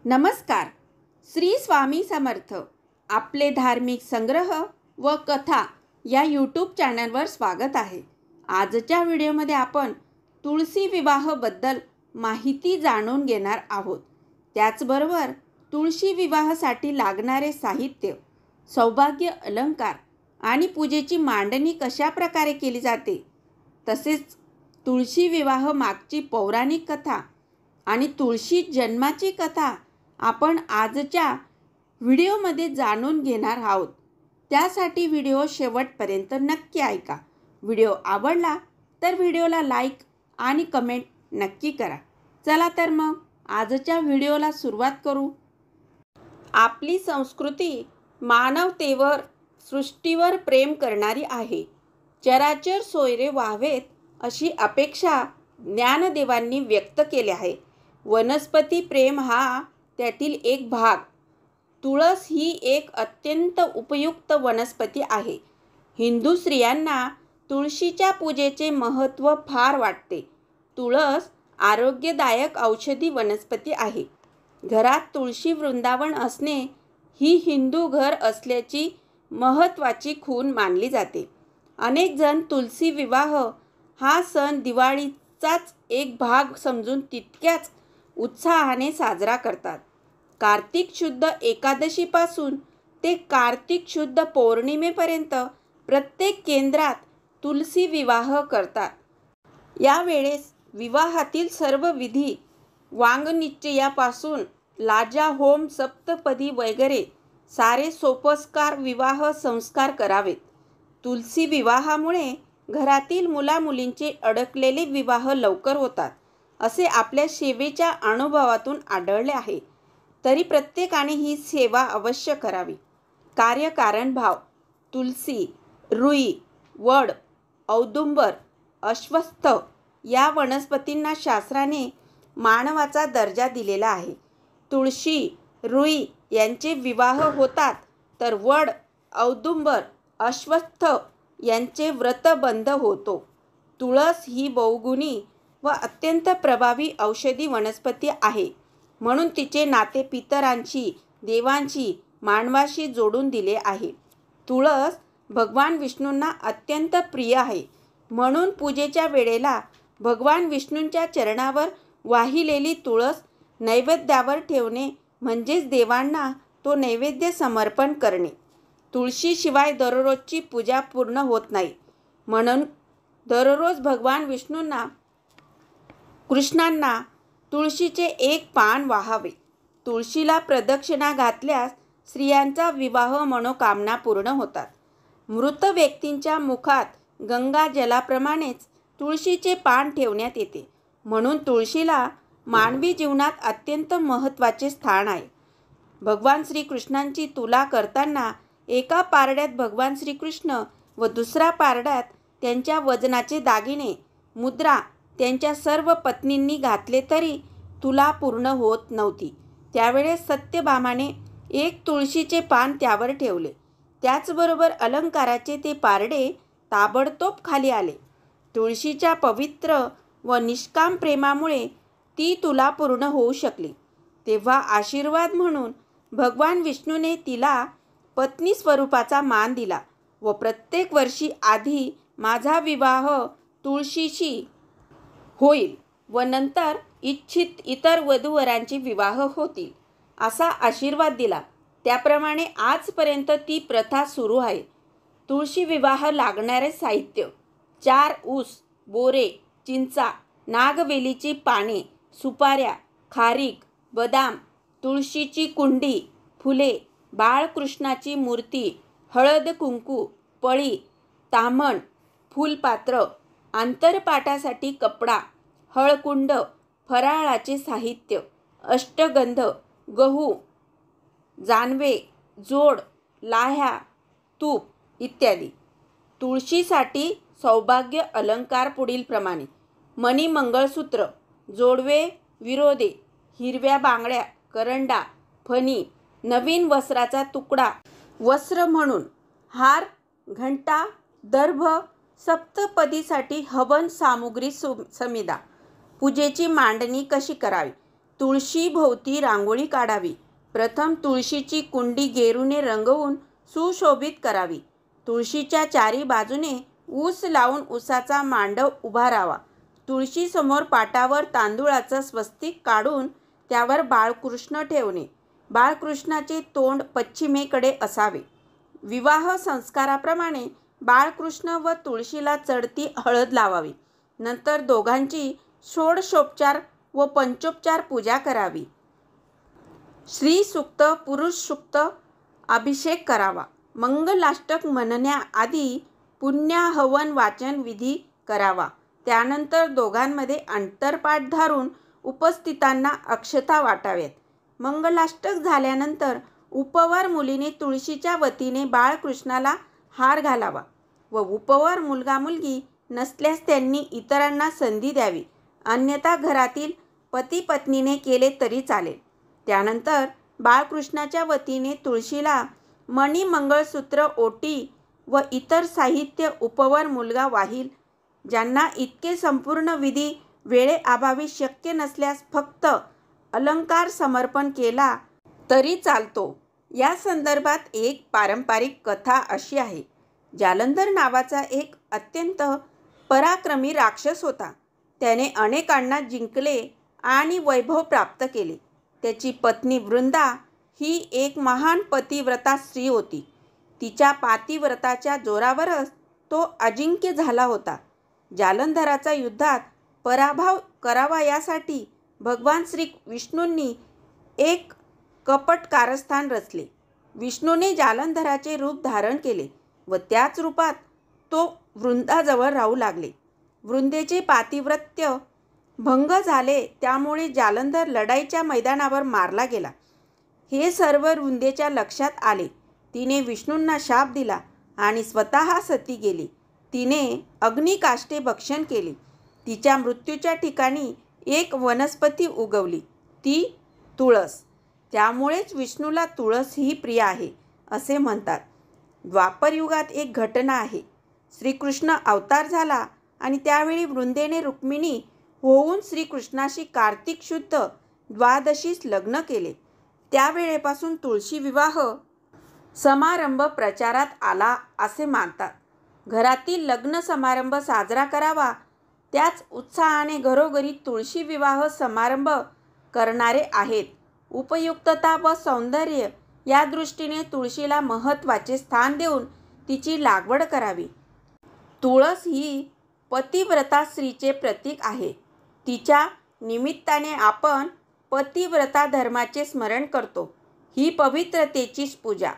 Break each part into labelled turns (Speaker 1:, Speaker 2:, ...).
Speaker 1: नमस्कार. श्री स्वामी समर्थ. आपले धार्मिक संग्रह व कथा या यूट्यूब चॅनलवर स्वागत आहे. आजच्या व्हिडिओमध्ये आपण तुळशी विवाहाबद्दल माहिती जाणून घेणार आहोत. त्याचबरोबर तुळशी विवाहासाठी लागणारे साहित्य, सौभाग्य अलंकार आणि पूजेची मांडणी कशा प्रकारे केली जाते, तसेच तुळशी विवाह मागची पौराणिक कथा आणि तुळशी जन्माची कथा आपण आजच्या व्हिडिओमध्ये जाणून घेणार आहोत. त्यासाठी व्हिडिओ शेवटपर्यंत नक्की ऐका. व्हिडिओ आवडला तर व्हिडिओला लाईक आणि कमेंट नक्की करा. चला तर मग आजच्या व्हिडिओला सुरुवात करू. आपली संस्कृती मानवतेवर, सृष्टीवर प्रेम करणारी आहे. चराचर सोयरे व्हावेत अशी अपेक्षा ज्ञानदेवांनी व्यक्त केली आहे. वनस्पती प्रेम हा त्यातील एक भाग. तुळस ही एक अत्यंत उपयुक्त वनस्पती आहे. हिंदू स्त्रियांना तुळशीच्या पूजेचे महत्त्व फार वाटते. तुळस आरोग्यदायक औषधी वनस्पती आहे. घरात तुळशी वृंदावन असणे ही हिंदू घर असल्याची महत्त्वाची खूण मानली जाते. अनेक जण तुलसी विवाह हा सण दिवाळीचाच एक भाग समजून तितक्याच उत्साहाने साजरा करतात. कार्तिक शुद्ध एकादशीपासून ते कार्तिक शुद्ध पौर्णिमेपर्यंत प्रत्येक केंद्रात तुलसी विवाह करतात. यावेळेस विवाहातील सर्व विधी, वांगनिश्चयापासून लाजा होम, सप्तपदी वगैरे सारे सोपस्कार विवाह संस्कार करावेत. तुलसी विवाहामुळे घरातील मुलामुलींचे अडकलेले विवाह लवकर होतात असे आपल्या सेवेच्या अनुभवातून आढळले आहे. तरी प्रत्येकाने ही सेवा अवश्य करावी. कार्यकारणभाव. तुलसी, रुई, वड, औदुंबर, अश्वत्थ या वनस्पतींना शास्त्राने मानवाचा दर्जा दिलेला आहे. तुळशी, रुई यांचे विवाह होतात, तर वड, औदुंबर, अश्वत्थ यांचे व्रतबंध होतो. तुळस ही बहुगुणी व अत्यंत प्रभावी औषधी वनस्पती आहे. म्हणून तिचे नाते पितरांशी, देवांशी, मानवाशी जोडून दिले आहे. तुळस भगवान विष्णूंना अत्यंत प्रिय आहे. म्हणून पूजेच्या वेळेला भगवान विष्णूंच्या चरणावर वाहिलेली तुळस नैवेद्यावर ठेवणे म्हणजेच देवांना तो नैवेद्य समर्पण करणे. तुळशीशिवाय दररोजची पूजा पूर्ण होत नाही. म्हणून दररोज भगवान विष्णूंना, कृष्णांना तुळशीचे एक पान वाहावे. तुळशीला प्रदक्षिणा घातल्यास स्त्रियांचा विवाह मनोकामना पूर्ण होतात. मृत व्यक्तींच्या मुखात गंगा जलाप्रमाणेच तुळशीचे पान ठेवण्यात येते. म्हणून तुळशीला मानवी जीवनात अत्यंत महत्त्वाचे स्थान आहे. भगवान श्रीकृष्णांची तुला करताना एका पारड्यात भगवान श्रीकृष्ण व दुसऱ्या पारड्यात त्यांच्या वजनाचे दागिने, मुद्रा त्यांच्या सर्व पत्नींनी घातले तरी तुला पूर्ण होत नव्हती. त्यावेळेस सत्यभामाने एक तुळशीचे पान त्यावर ठेवले. त्याचबरोबर अलंकाराचे ते पारडे ताबडतोब खाली आले. तुळशीच्या पवित्र व निष्काम प्रेमामुळे ती तुला पूर्ण होऊ शकली. तेव्हा आशीर्वाद म्हणून भगवान विष्णूने तिला पत्नी स्वरूपाचा मान दिला व प्रत्येक वर्षी आधी माझा विवाह तुळशीशी होईल व नंतर इच्छित इतर वधूवरांचे विवाह होतील असा आशीर्वाद दिला. त्याप्रमाणे आजपर्यंत ती प्रथा सुरू आहे. तुळशी विवाह लागणारे साहित्य: 4 ऊस, बोरे, चिंचा, नागवेलीची पाने, सुपाऱ्या, खारीक, बदाम, तुळशीची कुंडी, फुले, बाळकृष्णाची मूर्ती, हळद कुंकू, पळी, ताम्हण, फुलपात्र, आंतरपाटासाठी कपडा, हळकुंड, फराळाचे साहित्य, अष्टगंध, गहू, जानवे, जोड, लाह्या, तूप इत्यादी. तुळशीसाठी सौभाग्य अलंकार पुढीलप्रमाणे: मणी, मंगळसूत्र, जोडवे, विरोधे, हिरव्या बांगड्या, करंडा, फणी, नवीन वस्त्राचा तुकडा, वस्त्र म्हणून हार, घंटा, दर्भ, सप्तपदीसाठी हवन सामुग्री समिदा. पूजेची मांडणी कशी करावी? तुळशीभोवती रांगोळी काढावी. प्रथम तुळशीची कुंडी गेरूने रंगवून सुशोभित करावी. तुळशीच्या चारी बाजूने ऊस लावून ऊसाचा मांडव उभारावा. तुळशीसमोर पाटावर तांदूळाचं स्वस्तिक काढून त्यावर बाळकृष्ण ठेवणे. बाळकृष्णाचे तोंड पश्चिमेकडे असावे. विवाह संस्काराप्रमाणे बाळकृष्ण व तुळशीला चढती हळद लावावी. नंतर दोघांची षोडशोपचार व पंचोपचार पूजा करावी. स्त्री सूक्त, पुरुष सूक्त, अभिषेक करावा. मंगलाष्टक म्हणण्याआधी पुण्याहवन वाचन विधी करावा. त्यानंतर दोघांमध्ये अंतरपाठ धरून उपस्थितांना अक्षता वाटाव्यात. मंगलाष्टक झाल्यानंतर उपवर मुलीने तुळशीच्या वतीने बाळकृष्णाला हार घालावा व उपवर मुलगा मुलगी नसल्यास त्यांनी इतरांना संधी द्यावी. अन्यथा घरातील पती पत्नीने केले तरी चालेल. त्यानंतर बाळकृष्णाच्या वतीने तुळशीला मणी, मंगळसूत्र, ओटी व इतर साहित्य उपवर मुलगा वाहील. ज्यांना इतके संपूर्ण विधी वेळेअभावी शक्य नसल्यास फक्त अलंकार समर्पण केला तरी चालतो. या संदर्भात एक पारंपरिक कथा अशी आहे. जालंधर नावाचा एक अत्यंत पराक्रमी राक्षस होता. त्याने अनेकांना जिंकले आणि वैभव प्राप्त केले. त्याची पत्नी वृंदा ही एक महान पतिव्रता स्त्री होती. तिच्या पातिव्रताच्या जोरावरच तो अजिंक्य झाला होता. जालंधराचा युद्धात पराभव करावा यासाठी भगवान श्री विष्णूंनी एक कपट कारस्थान रचले. विष्णूने जालंधराचे रूप धारण केले व त्याच रूपात तो वृंदाजवळ राहू लागले. वृंदेचे पातिव्रत्य भंग झाले, त्यामुळे जालंधर लढाईच्या मैदानावर मारला गेला. हे सर्व वृंदेच्या लक्षात आले. तिने विष्णूंना शाप दिला आणि स्वतः सती गेली. तिने अग्निकाष्ठे भक्षण केली. तिच्या मृत्यूच्या ठिकाणी एक वनस्पती उगवली, ती तुळस. त्यामुळेच विष्णूला तुळस ही प्रिय आहे असे म्हणतात. द्वापरयुगात एक घटना आहे. श्रीकृष्ण अवतार झाला आणि त्यावेळी वृंदेने रुक्मिणी होऊन श्रीकृष्णाशी कार्तिक शुद्ध द्वादशीस लग्न केले. त्यावेळेपासून तुळशी विवाह समारंभ प्रचारात आला असे मानतात. घरातील लग्न समारंभ साजरा करावा त्याच उत्साहाने घरोघरी तुळशी विवाह समारंभ करणारे आहेत. उपयुक्तता व सौंदर्य या दृष्टीने तुळशीला महत्त्वाचे स्थान देऊन तिची लागवड करावी. तुळस ही पतिव्रता स्त्रीचे प्रतीक आहे. तिच्या निमित्ताने आपण पतिव्रता धर्माचे स्मरण करतो. ही पवित्रतेचीच पूजा.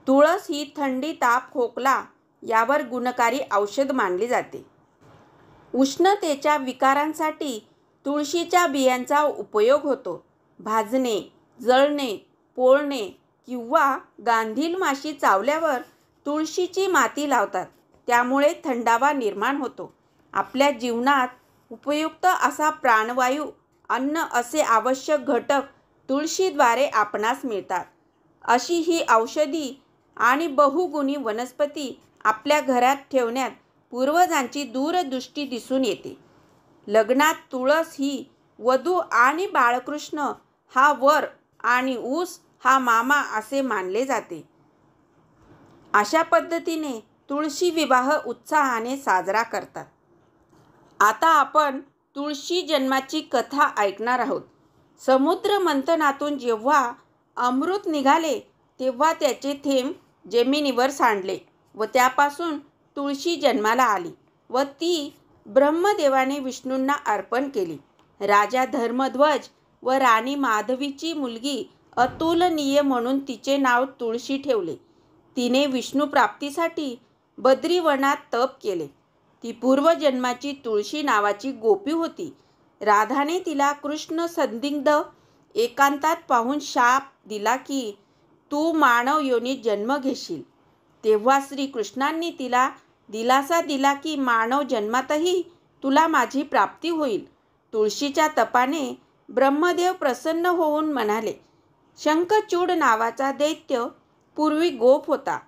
Speaker 1: तुळस ही थंडी, ताप, खोकला यावर गुणकारी औषध मानली जाते. उष्णतेच्या विकारांसाठी तुळशीच्या बियांचा उपयोग होतो. भाजणे, जळणे, पोळणे किंवा गांधील माशी चावल्यावर तुळशीची माती लावतात. त्यामुळे थंडावा निर्माण होतो. आपल्या जीवनात उपयुक्त असा प्राणवायू, अन्न असे आवश्यक घटक तुळशीद्वारे आपणास मिळतात. अशी ही औषधी आणि बहुगुणी वनस्पती आपल्या घरात ठेवण्यात पूर्वजांची दूरदृष्टी दिसून येते. लग्नात तुळस ही वधू आणि बाळकृष्ण हा वर आणि ऊस हा मामा असे मानले जाते. अशा पद्धतीने तुळशी विवाह उत्साहाने साजरा करतात. आता आपण तुळशी जन्माची कथा ऐकणार आहोत. समुद्र मंथनातून जेव्हा अमृत निघाले तेव्हा त्याचे थेंब जमिनीवर सांडले व त्यापासून तुळशी जन्माला आली व ती ब्रह्मदेवाने विष्णूंना अर्पण केली. राजा धर्मध्वज व राणी माधवीची मुलगी अतुलनीय म्हणून तिचे नाव तुळशी ठेवले. तिने विष्णू प्राप्तीसाठी बद्रीवनात तप केले. ती पूर्वजन्माची तुळशी नावाची गोपी होती. राधाने तिला कृष्ण संदिग्ध एकांतात पाहून शाप दिला की तू मानव योनीत जन्म घेशील. तेव्हा श्रीकृष्णांनी तिला दिलासा दिला की मानव जन्मातही तुला माझी प्राप्ती होईल. तुळशीच्या तपाने ब्रह्मदेव प्रसन्न होऊन म्हणाले, शंखचूड नावाचा दैत्य पूर्वी गोप होता.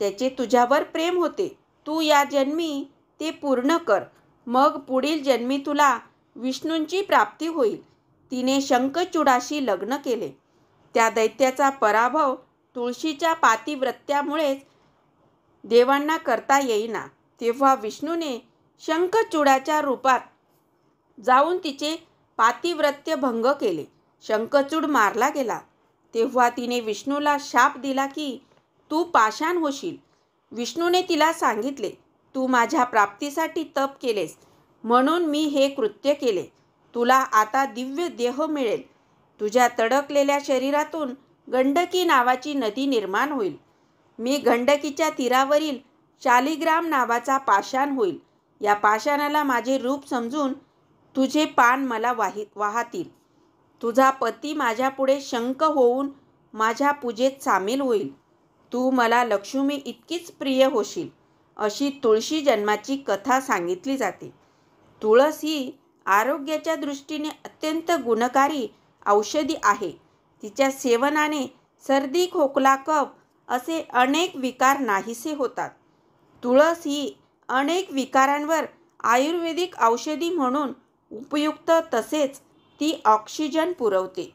Speaker 1: त्याचे तुझ्यावर प्रेम होते. तू या जन्मी ते पूर्ण कर. मग पुढील जन्मी तुला विष्णूंची प्राप्ती होईल. तिने शंखचूडाशी लग्न केले. त्या दैत्याचा पराभव तुळशीच्या पातिव्रत्यामुळेच देवांना करता येईना. तेव्हा विष्णूने शंखचूडाच्या रूपात जाऊन तिचे पातिव्रत्य भंग केले. शंखचूड मारला गेला. तेव्हा तिने विष्णूला शाप दिला की तू पाषाण होशील. विष्णूने तिला सांगितले, तू माझ्या प्राप्तीसाठी तप केलेस म्हणून मी हे कृत्य केले. तुला आता दिव्य देह मिळेल. तुझ्या तडकलेल्या शरीरातून गंडकी नावाची नदी निर्माण होईल. मी गंडकीच्या तीरावरील शालिग्राम नावाचा पाषाण होईल. या पाषाणाला माझे रूप समजून तुझे पान मला वाहतील. तुझा पती माझ्यापुढे शंख होऊन माझ्या पूजेत सामील होईल. तू मला लक्ष्मी इतकीच प्रिय होशील. अशी तुळशी जन्माची कथा सांगितली जाते. तुळस ही आरोग्याच्या दृष्टीने अत्यंत गुणकारी औषधी आहे. तिच्या सेवनाने सर्दी, खोकला, कफ असे अनेक विकार नाहीसे होतात. तुळस ही अनेक विकारांवर आयुर्वेदिक औषधी म्हणून उपयुक्त, तसेच ती ऑक्सिजन पुरवते.